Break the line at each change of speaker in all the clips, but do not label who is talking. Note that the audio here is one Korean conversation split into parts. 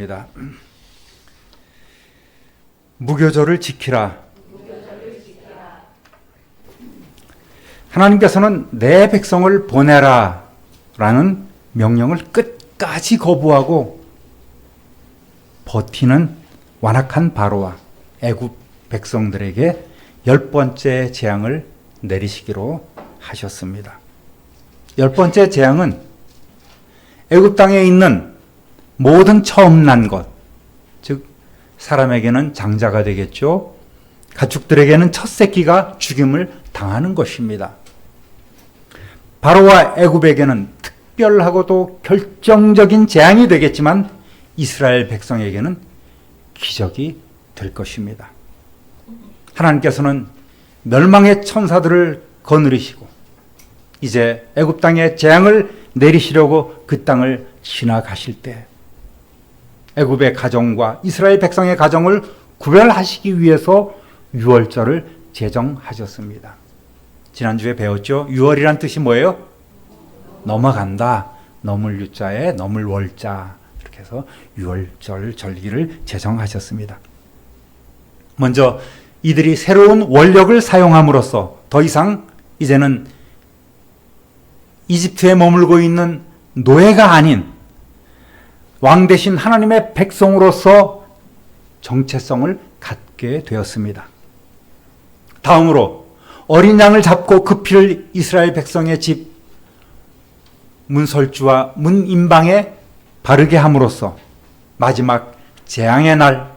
입니다. 무교절을 지키라. 하나님께서는 내 백성을 보내라 라는 명령을 끝까지 거부하고 버티는 완악한 바로와 애굽 백성들에게 10번째 재앙을 내리시기로 하셨습니다. 10번째 재앙은 애굽 땅에 있는 모든 처음 난 것, 즉 사람에게는 장자가 되겠죠. 가축들에게는 첫 새끼가 죽임을 당하는 것입니다. 바로와 애굽에게는 특별하고도 결정적인 재앙이 되겠지만 이스라엘 백성에게는 기적이 될 것입니다. 하나님께서는 멸망의 천사들을 거느리시고 이제 애굽 땅에 재앙을 내리시려고 그 땅을 지나가실 때 애굽의 가정과 이스라엘 백성의 가정을 구별하시기 위해서 유월절을 제정하셨습니다. 지난주에 배웠죠. 유월이란 뜻이 뭐예요? 넘어간다. 넘을 유자에 넘을 월자. 이렇게 해서 유월절 절기를 제정하셨습니다. 먼저 이들이 새로운 원력을 사용함으로써 더 이상 이제는 이집트에 머물고 있는 노예가 아닌 왕 대신 하나님의 백성으로서 정체성을 갖게 되었습니다. 다음으로 어린 양을 잡고 그 피를 이스라엘 백성의 집 문설주와 문인방에 바르게 함으로써 마지막 재앙의 날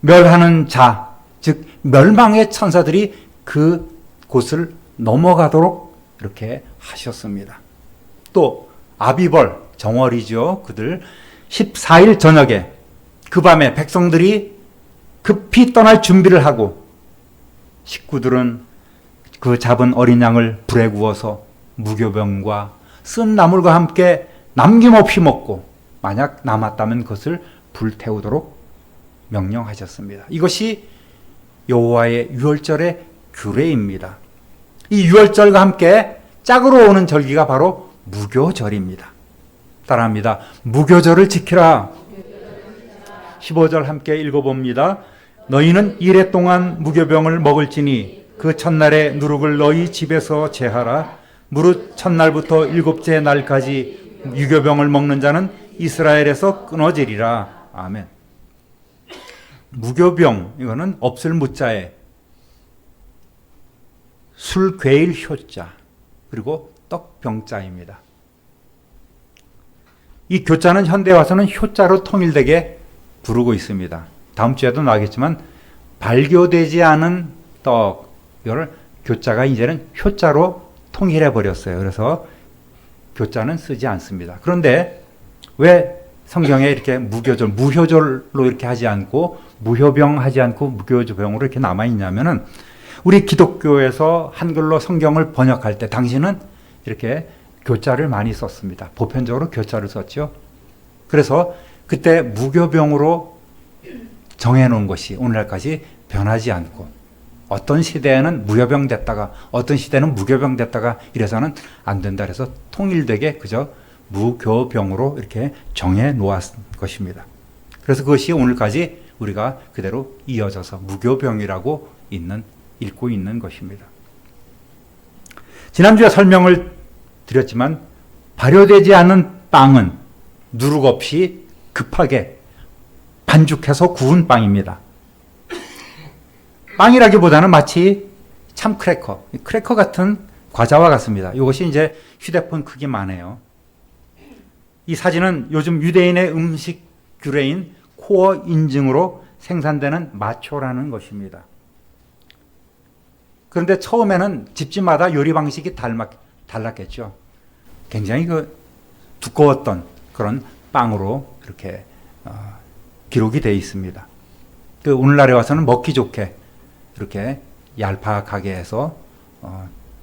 멸하는 자, 즉 멸망의 천사들이 그 곳을 넘어가도록 이렇게 하셨습니다. 또 아비벌 정월이죠. 그들 14일 저녁에 그 밤에 백성들이 급히 떠날 준비를 하고 식구들은 그 잡은 어린 양을 불에 구워서 무교병과 쓴 나물과 함께 남김없이 먹고 만약 남았다면 그것을 불태우도록 명령하셨습니다. 이것이 여호와의 유월절의 규례입니다. 이 유월절과 함께 짝으로 오는 절기가 바로 무교절입니다. 따라합니다. 무교절을 지키라. 15절 함께 읽어봅니다. 너희는 이래 동안 무교병을 먹을지니 그 첫날에 누룩을 너희 집에서 제하라. 무릇 첫날부터 일곱째 날까지 무교병을 먹는 자는 이스라엘에서 끊어지리라. 아멘. 무교병, 이거는 없을 무자에 술괴일 효자 그리고 떡병자입니다. 이 교자는 현대에 와서는 효자로 통일되게 부르고 있습니다. 다음 주에도 나오겠지만 발교되지 않은 떡, 이걸 교자가 이제는 효자로 통일해 버렸어요. 그래서 교자는 쓰지 않습니다. 그런데 왜 성경에 이렇게 무교절, 무효절로 이렇게 하지 않고 무효병 하지 않고 무교병으로 이렇게 남아 있냐면은 우리 기독교에서 한글로 성경을 번역할 때 당시는 이렇게 교자를 많이 썼습니다. 보편적으로 교자를 썼죠. 그래서 그때 무교병으로 정해놓은 것이 오늘날까지 변하지 않고 어떤 시대에는 무효병 됐다가 어떤 시대는 무교병 됐다가 이래서는 안 된다 그래서 통일되게 그저 무교병으로 이렇게 정해 놓았을 것입니다. 그래서 그것이 오늘까지 우리가 그대로 이어져서 무교병이라고 읽고 있는 것입니다. 지난주에 설명을 드렸지만 발효되지 않은 빵은 누룩 없이 급하게 반죽해서 구운 빵입니다. 빵이라기보다는 마치 참 크래커 같은 과자와 같습니다. 이것이 이제 휴대폰 크기만 해요. 이 사진은 요즘 유대인의 음식 규례인 코어 인증으로 생산되는 마초라는 것입니다. 그런데 처음에는 집집마다 요리 방식이 달랐겠죠. 굉장히 두꺼웠던 그런 빵으로 이렇게 기록이 되어 있습니다. 오늘날에 와서는 먹기 좋게 이렇게 얄팍하게 해서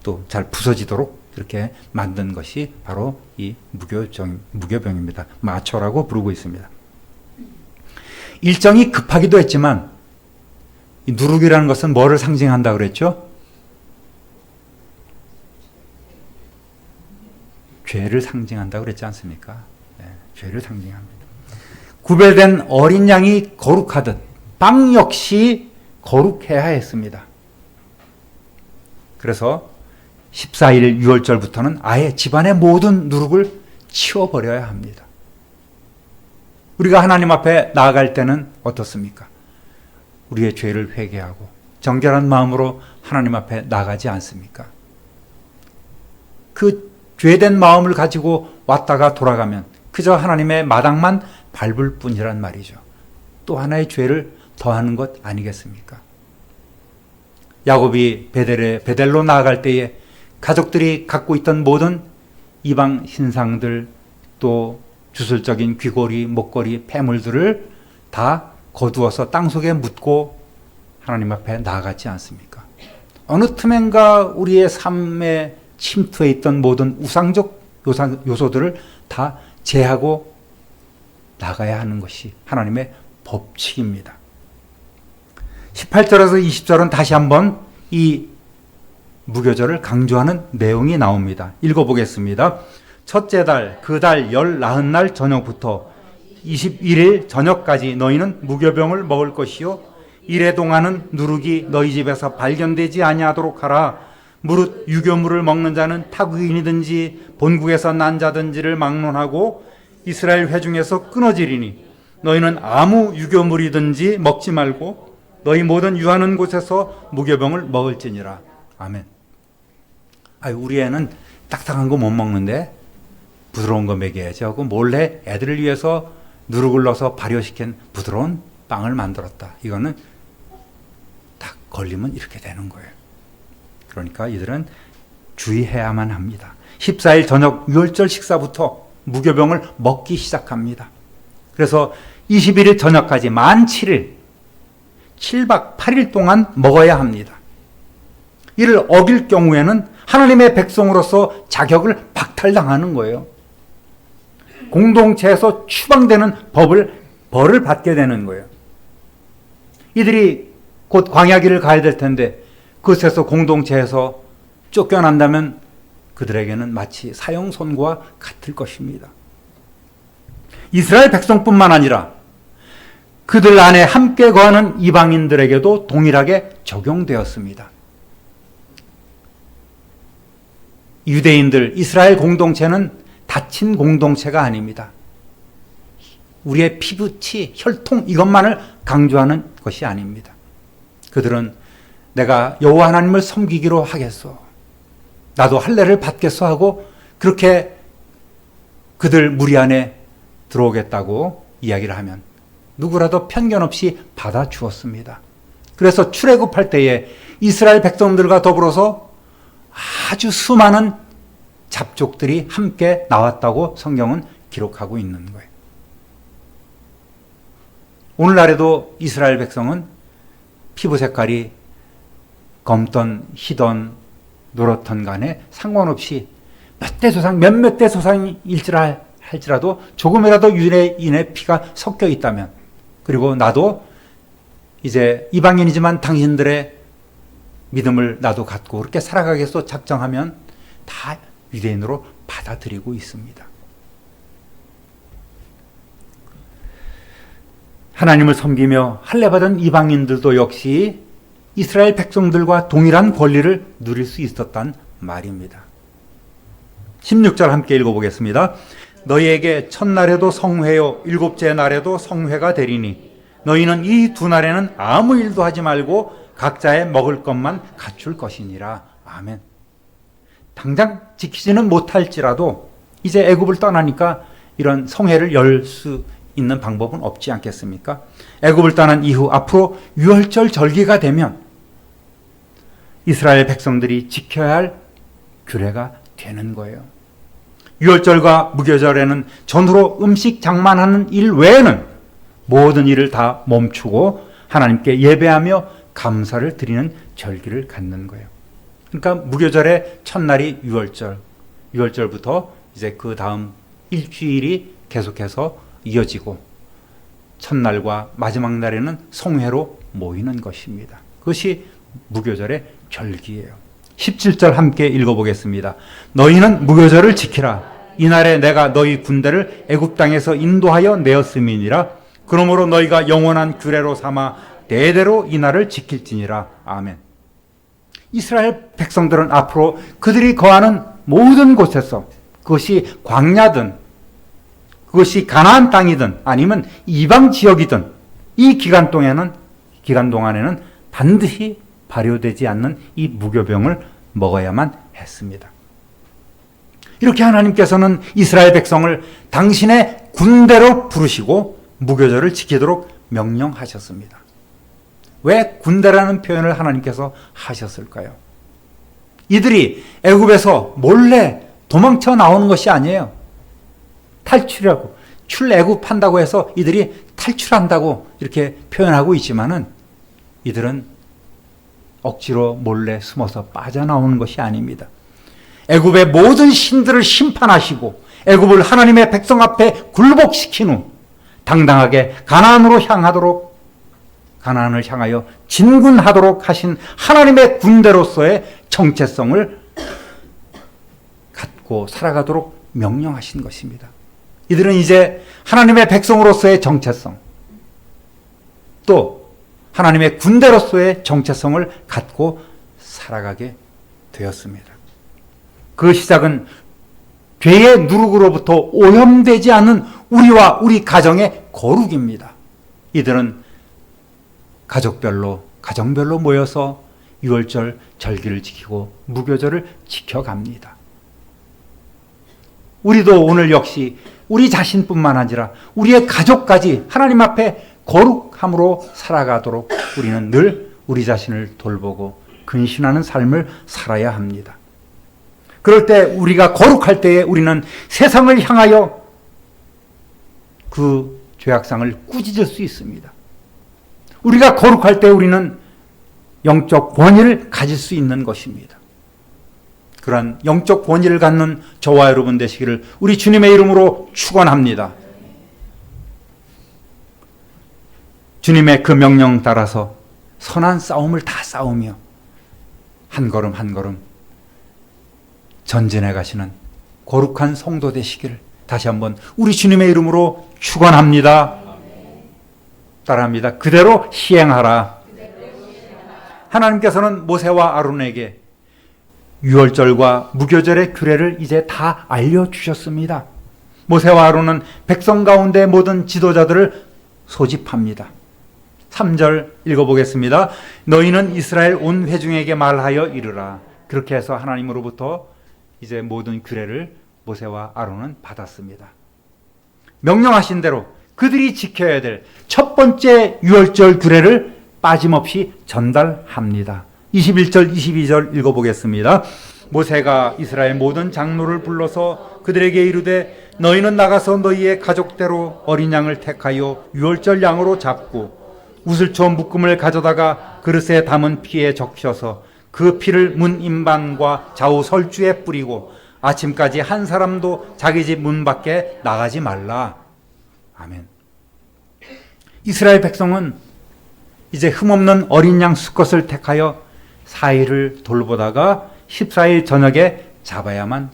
또 잘 부서지도록 이렇게 만든 것이 바로 이 무교병입니다. 마초라고 부르고 있습니다. 일정이 급하기도 했지만 이 누룩이라는 것은 뭐를 상징한다 그랬죠? 죄를 상징한다고 그랬지 않습니까? 네, 죄를 상징합니다. 구별된 어린 양이 거룩하듯 빵 역시 거룩해야 했습니다. 그래서 14일 유월절부터는 아예 집안의 모든 누룩을 치워버려야 합니다. 우리가 하나님 앞에 나아갈 때는 어떻습니까? 우리의 죄를 회개하고 정결한 마음으로 하나님 앞에 나가지 않습니까? 그 죄된 마음을 가지고 왔다가 돌아가면 그저 하나님의 마당만 밟을 뿐이란 말이죠. 또 하나의 죄를 더하는 것 아니겠습니까? 야곱이 베델로 나아갈 때에 가족들이 갖고 있던 모든 이방 신상들, 또 주술적인 귀고리, 목걸이, 폐물들을 다 거두어서 땅속에 묻고 하나님 앞에 나아갔지 않습니까? 어느 틈엔가 우리의 삶에 침투해 있던 모든 우상적 요소들을 다 제하고 나가야 하는 것이 하나님의 법칙입니다. 18절에서 20절은 다시 한번 이 무교절을 강조하는 내용이 나옵니다. 읽어보겠습니다. 첫째 달, 그 달 열 나흔 날 저녁부터 21일 저녁까지 너희는 무교병을 먹을 것이요 이래 동안은 누룩이 너희 집에서 발견되지 아니하도록 하라. 무릇 유교물을 먹는 자는 타국인이든지 본국에서 난 자든지를 막론하고 이스라엘 회중에서 끊어지리니 너희는 아무 유교물이든지 먹지 말고 너희 모든 유하는 곳에서 무교병을 먹을지니라. 아멘. 우리 애는 딱딱한 거 못 먹는데 부드러운 거 먹여야지 하고 몰래 애들을 위해서 누룩을 넣어서 발효시킨 부드러운 빵을 만들었다. 이거는 딱 걸리면 이렇게 되는 거예요. 그러니까 이들은 주의해야만 합니다. 14일 저녁 유월절 식사부터 무교병을 먹기 시작합니다. 그래서 21일 저녁까지 만 7일 7박 8일 동안 먹어야 합니다. 이를 어길 경우에는 하나님의 백성으로서 자격을 박탈당하는 거예요. 공동체에서 추방되는 벌을 받게 되는 거예요. 이들이 곧 광야길을 가야 될 텐데 그곳에서 공동체에서 쫓겨난다면 그들에게는 마치 사형선고와 같을 것입니다. 이스라엘 백성뿐만 아니라 그들 안에 함께 거하는 이방인들에게도 동일하게 적용되었습니다. 유대인들, 이스라엘 공동체는 닫힌 공동체가 아닙니다. 우리의 피부치, 혈통 이것만을 강조하는 것이 아닙니다. 그들은 내가 여호와 하나님을 섬기기로 하겠소, 나도 할례를 받겠소 하고 그렇게 그들 무리 안에 들어오겠다고 이야기를 하면 누구라도 편견 없이 받아주었습니다. 그래서 출애굽할 때에 이스라엘 백성들과 더불어서 아주 수많은 잡족들이 함께 나왔다고 성경은 기록하고 있는 거예요. 오늘날에도 이스라엘 백성은 피부 색깔이 검던 희던 노랗던 간에 상관없이 몇몇 대 조상일지라도 조금이라도 유대인의 피가 섞여 있다면, 그리고 나도 이제 이방인이지만 당신들의 믿음을 나도 갖고 그렇게 살아가겠소 작정하면 다 유대인으로 받아들이고 있습니다. 하나님을 섬기며 할례받은 이방인들도 역시 이스라엘 백성들과 동일한 권리를 누릴 수 있었단 말입니다. 16절 함께 읽어보겠습니다. 너희에게 첫날에도 성회요 일곱째 날에도 성회가 되리니 너희는 이 두 날에는 아무 일도 하지 말고 각자의 먹을 것만 갖출 것이니라. 아멘. 당장 지키지는 못할지라도 이제 애굽을 떠나니까 이런 성회를 열 수 있는 방법은 없지 않겠습니까? 애굽을 떠난 이후 앞으로 유월절 절기가 되면 이스라엘 백성들이 지켜야 할 규례가 되는 거예요. 유월절과 무교절에는 전후로 음식 장만하는 일 외에는 모든 일을 다 멈추고 하나님께 예배하며 감사를 드리는 절기를 갖는 거예요. 그러니까 무교절의 첫날이 유월절부터 이제 그 다음 일주일이 계속해서 이어지고 첫날과 마지막 날에는 성회로 모이는 것입니다. 그것이 무교절의 절기예요. 17절 함께 읽어보겠습니다. 너희는 무교절을 지키라. 이날에 내가 너희 군대를 애굽 땅에서 인도하여 내었음이니라. 그러므로 너희가 영원한 규례로 삼아 대대로 이날을 지킬지니라. 아멘. 이스라엘 백성들은 앞으로 그들이 거하는 모든 곳에서, 그것이 광야든 그것이 가나안 땅이든 아니면 이방 지역이든, 이 기간 동안에는 반드시 발효되지 않는 이 무교병을 먹어야만 했습니다. 이렇게 하나님께서는 이스라엘 백성을 당신의 군대로 부르시고 무교절을 지키도록 명령하셨습니다. 왜 군대라는 표현을 하나님께서 하셨을까요? 이들이 애굽에서 몰래 도망쳐 나오는 것이 아니에요. 탈출하고 출애굽한다고 해서 이들이 탈출한다고 이렇게 표현하고 있지만은 이들은 억지로 몰래 숨어서 빠져나오는 것이 아닙니다. 애굽의 모든 신들을 심판하시고 애굽을 하나님의 백성 앞에 굴복시킨 후 당당하게 가나안으로 가나안을 향하여 진군하도록 하신 하나님의 군대로서의 정체성을 갖고 살아가도록 명령하신 것입니다. 이들은 이제 하나님의 백성으로서의 정체성, 또 하나님의 군대로서의 정체성을 갖고 살아가게 되었습니다. 그 시작은 죄의 누룩으로부터 오염되지 않은 우리와 우리 가정의 거룩입니다. 이들은 가정별로 모여서 유월절 절기를 지키고 무교절을 지켜갑니다. 우리도 오늘 역시 우리 자신뿐만 아니라 우리의 가족까지 하나님 앞에 거룩함으로 살아가도록 우리는 늘 우리 자신을 돌보고 근신하는 삶을 살아야 합니다. 그럴 때 우리가 거룩할 때에 우리는 세상을 향하여 그 죄악상을 꾸짖을 수 있습니다. 우리가 거룩할 때 우리는 영적 권위를 가질 수 있는 것입니다. 그러한 영적 권위를 갖는 저와 여러분 되시기를 우리 주님의 이름으로 축원합니다. 주님의 그 명령 따라서 선한 싸움을 다 싸우며 한 걸음 한 걸음 전진해 가시는 거룩한 성도 되시기를 다시 한번 우리 주님의 이름으로 축원합니다. 따라합니다. 그대로 시행하라. 하나님께서는 모세와 아론에게 유월절과 무교절의 규례를 이제 다 알려주셨습니다. 모세와 아론은 백성 가운데 모든 지도자들을 소집합니다. 3절 읽어보겠습니다. 너희는 이스라엘 온 회중에게 말하여 이르라. 그렇게 해서 하나님으로부터 이제 모든 규례를 모세와 아론은 받았습니다. 명령하신 대로 그들이 지켜야 될 첫 번째 유월절 규례를 빠짐없이 전달합니다. 21절 22절 읽어보겠습니다. 모세가 이스라엘 모든 장로를 불러서 그들에게 이르되 너희는 나가서 너희의 가족대로 어린 양을 택하여 유월절 양으로 잡고 우슬초 묶음을 가져다가 그릇에 담은 피에 적셔서 그 피를 문 임반과 좌우 설주에 뿌리고 아침까지 한 사람도 자기 집 문 밖에 나가지 말라. 아멘. 이스라엘 백성은 이제 흠없는 어린 양 수컷을 택하여 4일을 돌보다가 14일 저녁에 잡아야만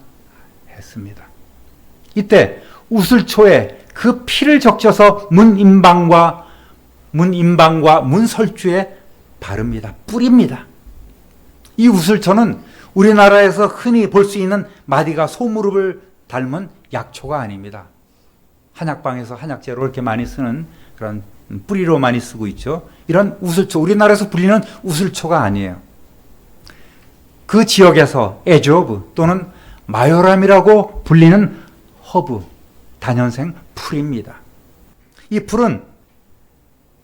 했습니다. 이때 우슬초에 그 피를 적셔서 문 임방과 문 설주에 바릅니다. 뿌립니다. 이 우슬초는 우리나라에서 흔히 볼 수 있는 마디가 소무릎을 닮은 약초가 아닙니다. 한약방에서 한약재로 이렇게 많이 쓰는 그런 뿌리로 많이 쓰고 있죠. 이런 우슬초, 우리나라에서 불리는 우슬초가 아니에요. 그 지역에서 에조브 또는 마요람이라고 불리는 허브, 다년생 풀입니다. 이 풀은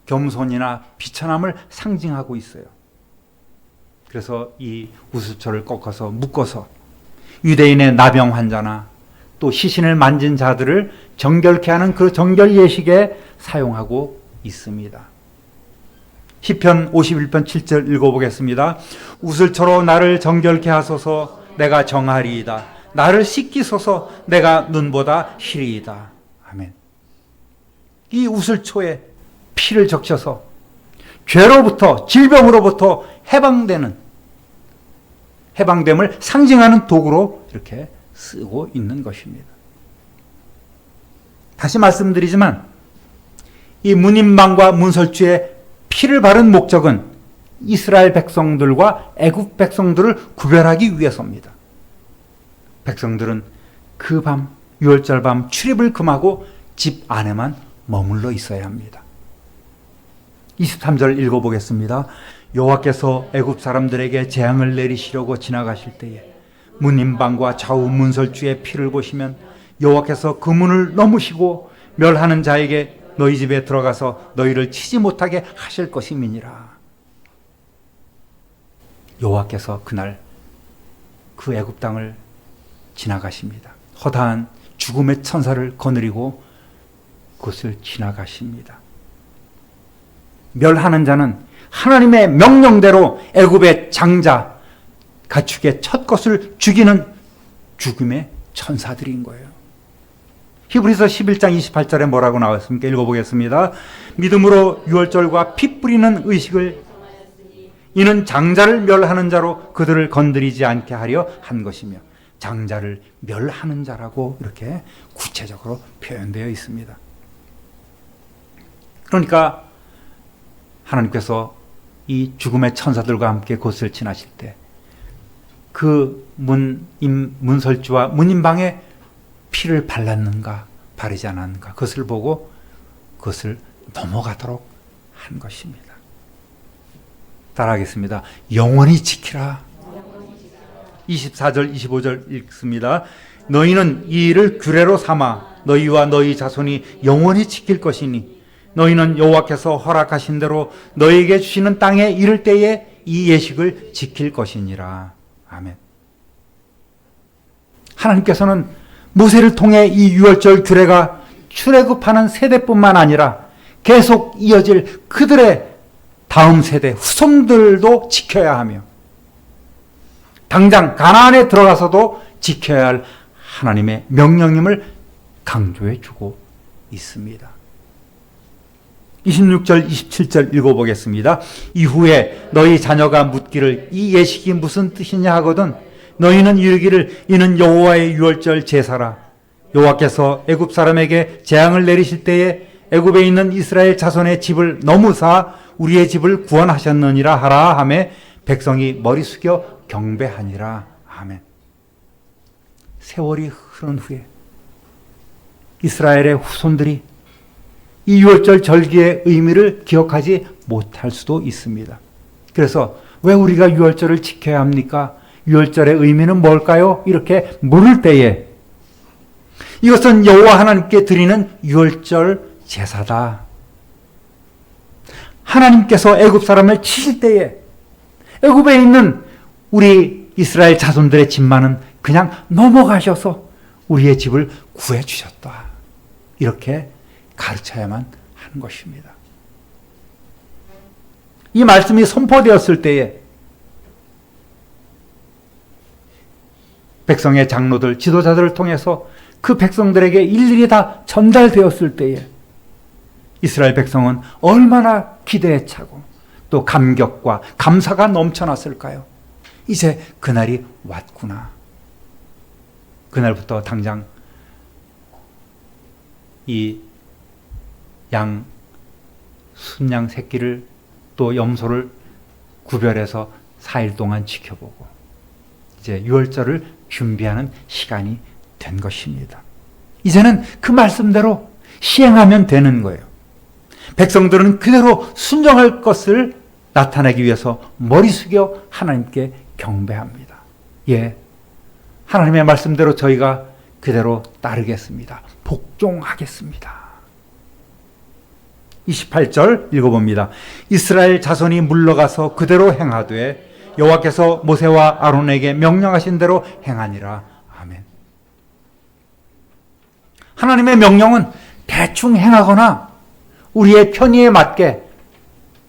겸손이나 비천함을 상징하고 있어요. 그래서 이 우슬초를 꺾어서 묶어서 유대인의 나병 환자나 또 시신을 만진 자들을 정결케 하는 그 정결 예식에 사용하고 있습니다. 시편 51편 7절 읽어보겠습니다. 우슬초로 나를 정결케 하소서 내가 정하리이다. 나를 씻기소서 내가 눈보다 희리이다. 아멘. 이 우슬초에 피를 적셔서 죄로부터 질병으로부터 해방됨을 상징하는 도구로 이렇게 쓰고 있는 것입니다. 다시 말씀드리지만 이 문인방과 문설주의 피를 바른 목적은 이스라엘 백성들과 애굽 백성들을 구별하기 위해서입니다. 백성들은 그 밤, 유월절 밤 출입을 금하고 집 안에만 머물러 있어야 합니다. 23절 읽어보겠습니다. 여호와께서 애굽 사람들에게 재앙을 내리시려고 지나가실 때에 문인방과 좌우 문설주의 피를 보시면 여호와께서 그 문을 넘으시고 멸하는 자에게 너희 집에 들어가서 너희를 치지 못하게 하실 것임이니라. 여호와께서 그날 그 애굽 땅을 지나가십니다. 허다한 죽음의 천사를 거느리고 그것을 지나가십니다. 멸하는 자는 하나님의 명령대로 애굽의 장자, 가축의 첫 것을 죽이는 죽음의 천사들인 거예요. 히브리서 11장 28절에 뭐라고 나왔습니까? 읽어보겠습니다. 믿음으로 유월절과 피 뿌리는 의식을 이는 장자를 멸하는 자로 그들을 건드리지 않게 하려 한 것이며 장자를 멸하는 자라고 이렇게 구체적으로 표현되어 있습니다. 그러니까 하나님께서 이 죽음의 천사들과 함께 그것을 지나실 때 그 문설주와 문인방에 피를 발랐는가 바르지 않았는가 그것을 보고 그것을 넘어가도록 한 것입니다. 따라하겠습니다. 영원히 지키라. 24절 25절 읽습니다. 너희는 이 일을 규례로 삼아 너희와 너희 자손이 영원히 지킬 것이니 너희는 여호와께서 허락하신 대로 너희에게 주시는 땅에 이를 때에 이 예식을 지킬 것이니라. 아멘. 하나님께서는 모세를 통해 이 유월절 규례가 출애굽하는 세대뿐만 아니라 계속 이어질 그들의 다음 세대 후손들도 지켜야 하며 당장 가나안에 들어가서도 지켜야 할 하나님의 명령임을 강조해 주고 있습니다. 26절 27절 읽어보겠습니다. 이후에 너희 자녀가 묻기를 이 예식이 무슨 뜻이냐 하거든 너희는 이르기를 이는 여호와의 유월절 제사라. 여호와께서 애굽 사람에게 재앙을 내리실 때에 애굽에 있는 이스라엘 자손의 집을 넘으사 우리의 집을 구원하셨느니라 하라 하매 백성이 머리 숙여 경배하니라. 아멘. 세월이 흐른 후에 이스라엘의 후손들이 이 유월절 절기의 의미를 기억하지 못할 수도 있습니다. 그래서 왜 우리가 유월절을 지켜야 합니까? 유월절의 의미는 뭘까요? 이렇게 물을 때에 이것은 여호와 하나님께 드리는 유월절 제사다. 하나님께서 애굽 사람을 치실 때에 애굽에 있는 우리 이스라엘 자손들의 집만은 그냥 넘어가셔서 우리의 집을 구해 주셨다. 이렇게 가르쳐야만 하는 것입니다. 이 말씀이 선포되었을 때에 백성의 장로들, 지도자들을 통해서 그 백성들에게 일일이 다 전달되었을 때에 이스라엘 백성은 얼마나 기대에 차고 또 감격과 감사가 넘쳐났을까요? 이제 그날이 왔구나. 그날부터 당장 이 순양 새끼를 또 염소를 구별해서 4일 동안 지켜보고 이제 유월절을 준비하는 시간이 된 것입니다. 이제는 그 말씀대로 시행하면 되는 거예요. 백성들은 그대로 순종할 것을 나타내기 위해서 머리 숙여 하나님께 경배합니다. 예, 하나님의 말씀대로 저희가 그대로 따르겠습니다. 복종하겠습니다. 28절 읽어봅니다. 이스라엘 자손이 물러가서 그대로 행하되 여호와께서 모세와 아론에게 명령하신 대로 행하니라. 아멘. 하나님의 명령은 대충 행하거나 우리의 편의에 맞게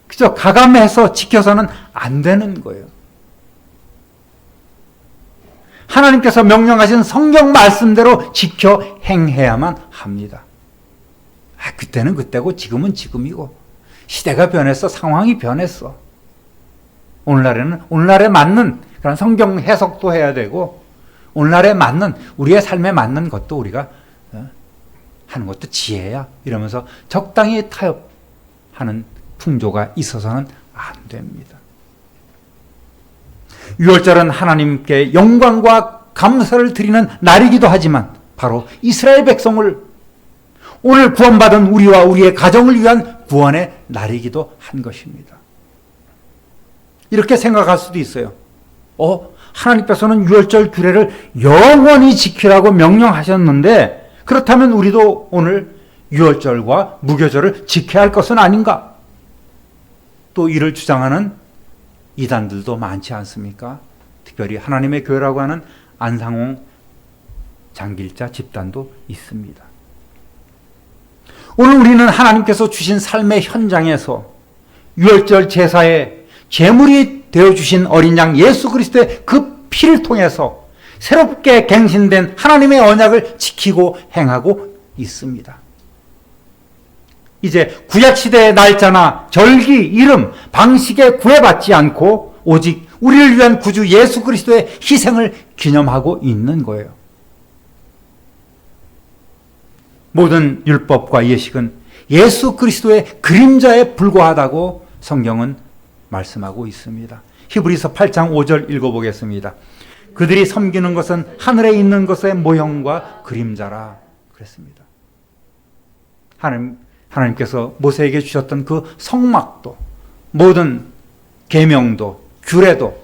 그저 가감해서 지켜서는 안 되는 거예요. 하나님께서 명령하신 성경 말씀대로 지켜 행해야만 합니다. 그때는 그때고 지금은 지금이고 시대가 변했어. 상황이 변했어. 오늘날에는 오늘날에 맞는 그런 성경 해석도 해야 되고 오늘날에 맞는 우리의 삶에 맞는 것도 우리가 하는 것도 지혜야. 이러면서 적당히 타협하는 풍조가 있어서는 안 됩니다. 유월절은 하나님께 영광과 감사를 드리는 날이기도 하지만 바로 이스라엘 백성을 오늘 구원받은 우리와 우리의 가정을 위한 구원의 날이기도 한 것입니다. 이렇게 생각할 수도 있어요. 하나님께서는 유월절 규례를 영원히 지키라고 명령하셨는데 그렇다면 우리도 오늘 유월절과 무교절을 지켜야 할 것은 아닌가? 또 이를 주장하는 이단들도 많지 않습니까? 특별히 하나님의 교회라고 하는 안상홍 장길자 집단도 있습니다. 오늘 우리는 하나님께서 주신 삶의 현장에서 유월절 제사의 제물이 되어주신 어린 양 예수 그리스도의 그 피를 통해서 새롭게 갱신된 하나님의 언약을 지키고 행하고 있습니다. 이제 구약시대의 날짜나 절기, 이름, 방식에 구애받지 않고 오직 우리를 위한 구주 예수 그리스도의 희생을 기념하고 있는 거예요. 모든 율법과 예식은 예수 그리스도의 그림자에 불과하다고 성경은 말씀하고 있습니다. 히브리서 8장 5절 읽어보겠습니다. 그들이 섬기는 것은 하늘에 있는 것의 모형과 그림자라 그랬습니다. 하나님께서 모세에게 주셨던 그 성막도 모든 계명도 규례도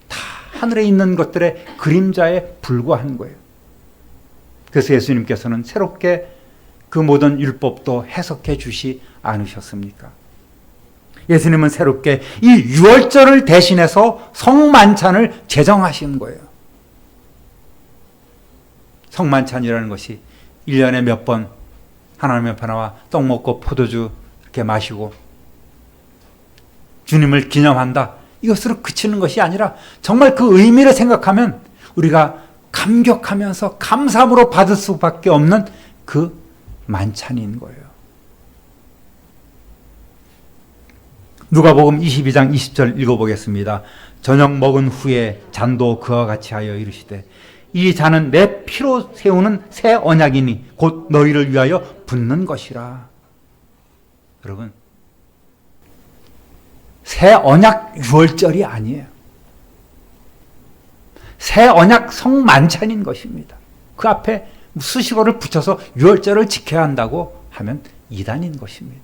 다 하늘에 있는 것들의 그림자에 불과한 거예요. 그래서 예수님께서는 새롭게 그 모든 율법도 해석해 주시 않으셨습니까? 예수님은 새롭게 이 유월절을 대신해서 성만찬을 제정하신 거예요. 성만찬이라는 것이 1년에 몇 번 하나님의 나라와 떡 먹고 포도주 이렇게 마시고 주님을 기념한다. 이것으로 그치는 것이 아니라 정말 그 의미를 생각하면 우리가 감격하면서 감사함으로 받을 수밖에 없는 그 만찬인 거예요. 누가복음 22장 20절 읽어보겠습니다. 저녁 먹은 후에 잔도 그와 같이 하여 이르시되 이 잔은 내 피로 세우는 새 언약이니 곧 너희를 위하여 붓는 것이라. 여러분, 새 언약 유월절이 아니에요. 새 언약 성만찬인 것입니다. 그 앞에 수식어를 붙여서 유월절을 지켜야 한다고 하면 이단인 것입니다.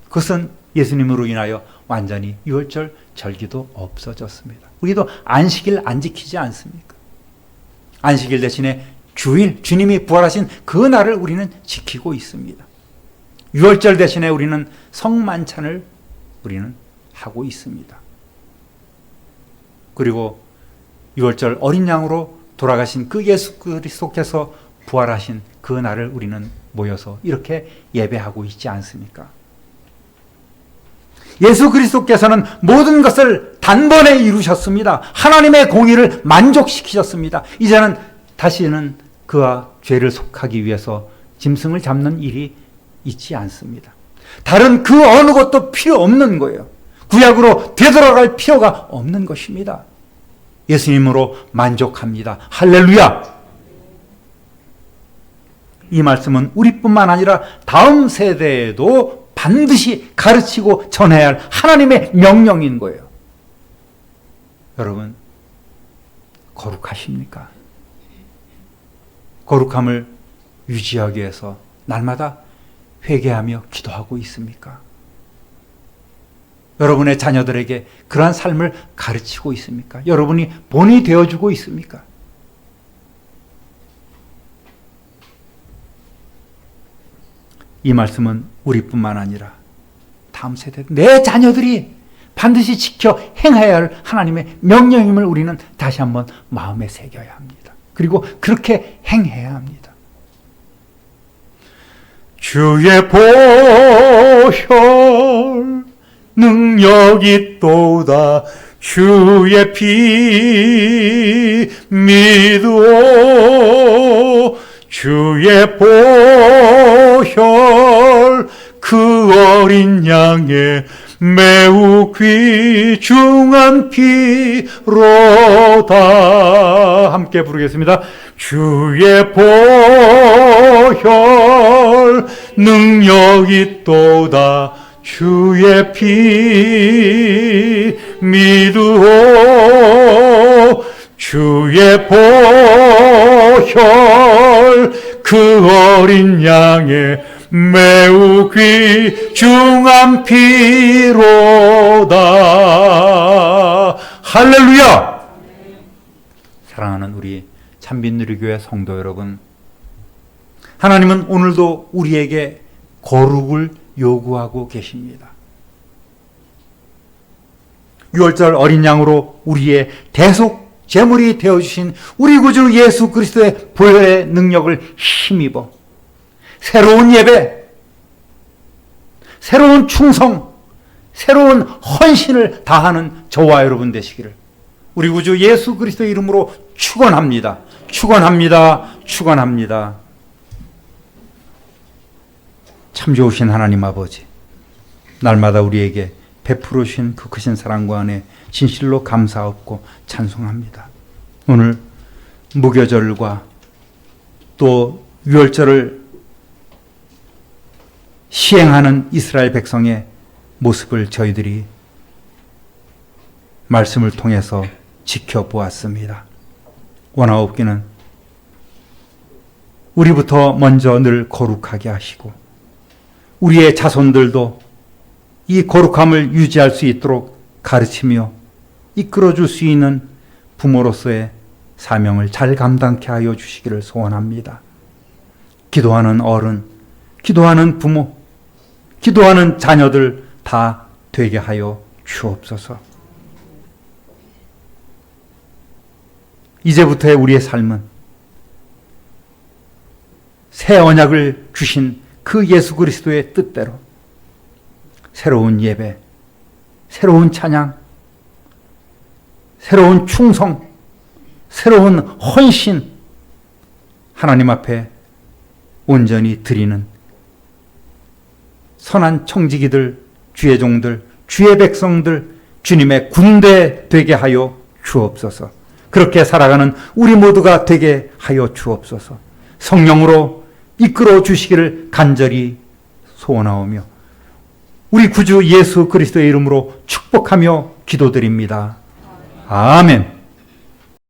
그것은 예수님으로 인하여 완전히 유월절 절기도 없어졌습니다. 우리도 안식일 안 지키지 않습니까? 안식일 대신에 주일, 주님이 부활하신 그 날을 우리는 지키고 있습니다. 유월절 대신에 우리는 성만찬을 우리는 하고 있습니다. 그리고 유월절 어린 양으로 돌아가신 그 예수 그리스도께서 부활하신 그 날을 우리는 모여서 이렇게 예배하고 있지 않습니까? 예수 그리스도께서는 모든 것을 단번에 이루셨습니다. 하나님의 공의를 만족시키셨습니다. 이제는 다시는 그와 죄를 속하기 위해서 짐승을 잡는 일이 있지 않습니다. 다른 그 어느 것도 필요 없는 거예요. 구약으로 되돌아갈 필요가 없는 것입니다. 예수님으로 만족합니다. 할렐루야! 이 말씀은 우리뿐만 아니라 다음 세대에도 반드시 가르치고 전해야 할 하나님의 명령인 거예요. 여러분, 거룩하십니까? 거룩함을 유지하기 위해서 날마다 회개하며 기도하고 있습니까? 여러분의 자녀들에게 그러한 삶을 가르치고 있습니까? 여러분이 본이 되어주고 있습니까? 이 말씀은 우리뿐만 아니라 다음 세대, 내 자녀들이 반드시 지켜 행해야 할 하나님의 명령임을 우리는 다시 한번 마음에 새겨야 합니다. 그리고 그렇게 행해야 합니다. 주의 보혈 능력이 또다 주의 피 믿으오 주의 보혈 그 어린 양의 매우 귀중한 피로다. 함께 부르겠습니다. 주의 보혈 능력 있도다. 주의 피 믿으오. 주의 보혈 그 어린 양의 매우 귀중한 피로다. 할렐루야. 사랑하는 우리 참빛누리교회 성도 여러분, 하나님은 오늘도 우리에게 거룩을 요구하고 계십니다. 유월절 어린 양으로 우리의 대속 제물이 되어주신 우리 구주 예수 그리스도의 보혈의 능력을 힘입어 새로운 예배, 새로운 충성, 새로운 헌신을 다하는 저와 여러분 되시기를 우리 구주 예수 그리스도의 이름으로 축원합니다. 축원합니다. 축원합니다. 참 좋으신 하나님 아버지, 날마다 우리에게 베풀어 주신 그 크신 사랑과 은혜 진실로 감사하고 찬송합니다. 오늘 무교절과 또 유월절을 시행하는 이스라엘 백성의 모습을 저희들이 말씀을 통해서 지켜보았습니다. 원하옵기는 우리부터 먼저 늘 거룩하게 하시고 우리의 자손들도 이 거룩함을 유지할 수 있도록 가르치며 이끌어줄 수 있는 부모로서의 사명을 잘 감당케 하여 주시기를 소원합니다. 기도하는 어른, 기도하는 부모, 기도하는 자녀들 다 되게 하여 주옵소서. 이제부터의 우리의 삶은 새 언약을 주신 그 예수 그리스도의 뜻대로 새로운 예배, 새로운 찬양, 새로운 충성, 새로운 헌신, 하나님 앞에 온전히 드리는 선한 청지기들, 주의 종들, 주의 백성들, 주님의 군대 되게 하여 주옵소서. 그렇게 살아가는 우리 모두가 되게 하여 주옵소서. 성령으로 이끌어 주시기를 간절히 소원하오며 우리 구주 예수 그리스도의 이름으로 축복하며 기도드립니다. 아멘.